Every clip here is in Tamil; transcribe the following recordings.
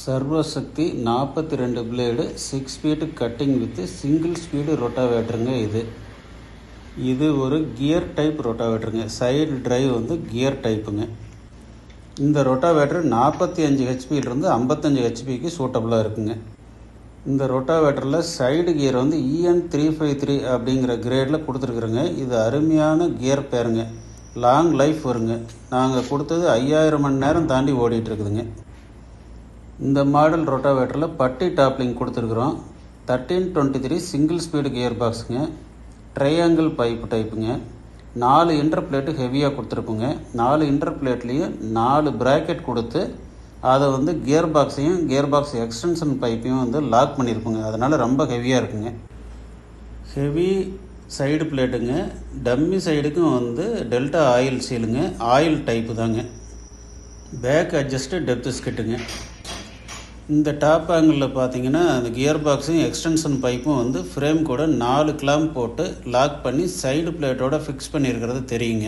சர்வசக்தி 42 blade 6 speed cutting with single speed ரொட்டாவேட்டருங்க. இது ஒரு கியர் டைப் ரொட்டாவேட்டருங்க. சைடு டிரைவ் வந்து கியர் டைப்புங்க. இந்த ரொட்டாவேட்டர் 45 ஹெச்பியிலிருந்து 55 ஹெச்பிக்கு சூட்டபுளாக இருக்குங்க. இந்த ரொட்டாவேட்டரில் சைடு கியர் வந்து EN353 அப்படிங்கிற கிரேடில் கொடுத்துருக்குறோங்க. இது அருமையான கியர் பேருங்க. லாங் லைஃப் வருங்க. நாங்கள் கொடுத்தது 5000 மணி நேரம் தாண்டி ஓடிட்டுருக்குதுங்க. இந்த மாடல் ரொட்டாவேட்டரில் பட்டி டாப்லிங் கொடுத்துருக்குறோம். 1323 சிங்கிள் ஸ்பீடு கியர் பாக்ஸுங்க. ட்ரையாங்கிள் பைப்பு டைப்புங்க. 4 இன்டர் பிளேட்டு ஹெவியாக கொடுத்துருக்குங்க. 4 இன்டர் பிளேட்லேயும் 4 ப்ராக்கெட் கொடுத்து அதை வந்து கியர் பாக்ஸையும் கியர் பாக்ஸ் எக்ஸ்டென்ஷன் பைப்பையும் வந்து லாக் பண்ணியிருக்குங்க. அதனால் ரொம்ப ஹெவியாக இருக்குங்க. ஹெவி சைடு பிளேட்டுங்க. டம்மி சைடுக்கும் வந்து டெல்டா ஆயில் சீலுங்க. ஆயில் டைப்பு தாங்க. பேக் அட்ஜஸ்ட்டு டெப்த் ஸ்கிட்டுங்க. இந்த டாப் ஆங்கிளில் பார்த்தீங்கன்னா அந்த கியர் பாக்ஸும் எக்ஸ்டென்ஷன் பைப்பும் வந்து ஃப்ரேம் கூட 4 கிளாம்ப் போட்டு லாக் பண்ணி சைடு பிளேட்டோட ஃபிக்ஸ் பண்ணியிருக்கிறது தெரியுங்க.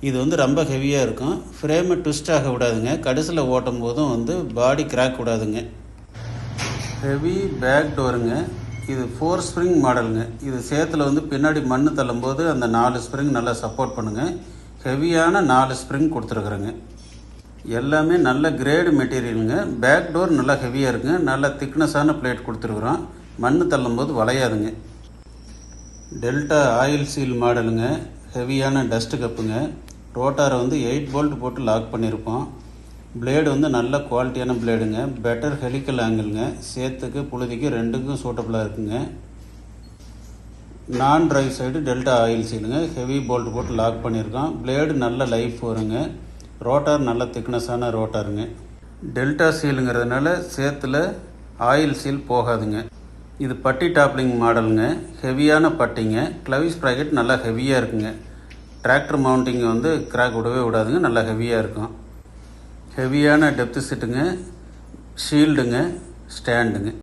இது வந்து ரொம்ப ஹெவியாக இருக்கும். ஃப்ரேமை ட்விஸ்ட் ஆக விடாதுங்க. கடைசியில் ஓட்டும் போதும் வந்து பாடி கிராக் விடாதுங்க. ஹெவி பேக் டோருங்க. இது 4 ஸ்ப்ரிங் மாடலுங்க. இது சேத்துல வந்து பின்னாடி மண் தள்ளும் போது அந்த 4 ஸ்ப்ரிங் நல்லா சப்போர்ட் பண்ணுங்க. ஹெவியான 4 ஸ்ப்ரிங் கொடுத்துருக்குறேங்க. எல்லாமே நல்ல கிரேடு மெட்டீரியலுங்க. பேக் டோர் நல்லா ஹெவியாக இருக்குங்க. நல்ல திக்னஸான பிளேட் கொடுத்துருக்குறோம். மண் தள்ளும் போது வளையாதுங்க. டெல்டா ஆயில் சீல் மாடலுங்க. ஹெவியான டஸ்ட்டு கப்புங்க. ரோட்டாரை வந்து 8 போல்ட் போட்டு லாக் பண்ணியிருப்போம். பிளேடு வந்து நல்ல குவாலிட்டியான பிளேடுங்க. Better helical ஆங்கிள்ங்க. சேத்துக்கு புழுதிக்கு ரெண்டுக்கும் சூட்டபுளாக இருக்குங்க. நான் டிரைவ் சைடு டெல்டா ஆயில் சீலுங்க. ஹெவி போல்ட் போட்டு லாக் பண்ணியிருக்கோம். பிளேடு நல்ல லைஃப் வருங்க. ரோட்டார் நல்ல திக்னஸான ரோட்டாருங்க. டெல்டா சீலுங்கிறதுனால சேத்துல ஆயில் சீல் போகாதுங்க. இது பட்டி டாப்லிங் மாடலுங்க. ஹெவியான பட்டிங்க. கிளவிஸ் ப்ராக்கெட் நல்லா ஹெவியாக இருக்குங்க. டிராக்டர் மவுண்டிங் வந்து கிராக் விடவே விடாதுங்க. நல்லா ஹெவியாக இருக்கும். ஹெவியான டெப்த் சிட்டுங்க. ஷீல்டுங்க. ஸ்டாண்டுங்க.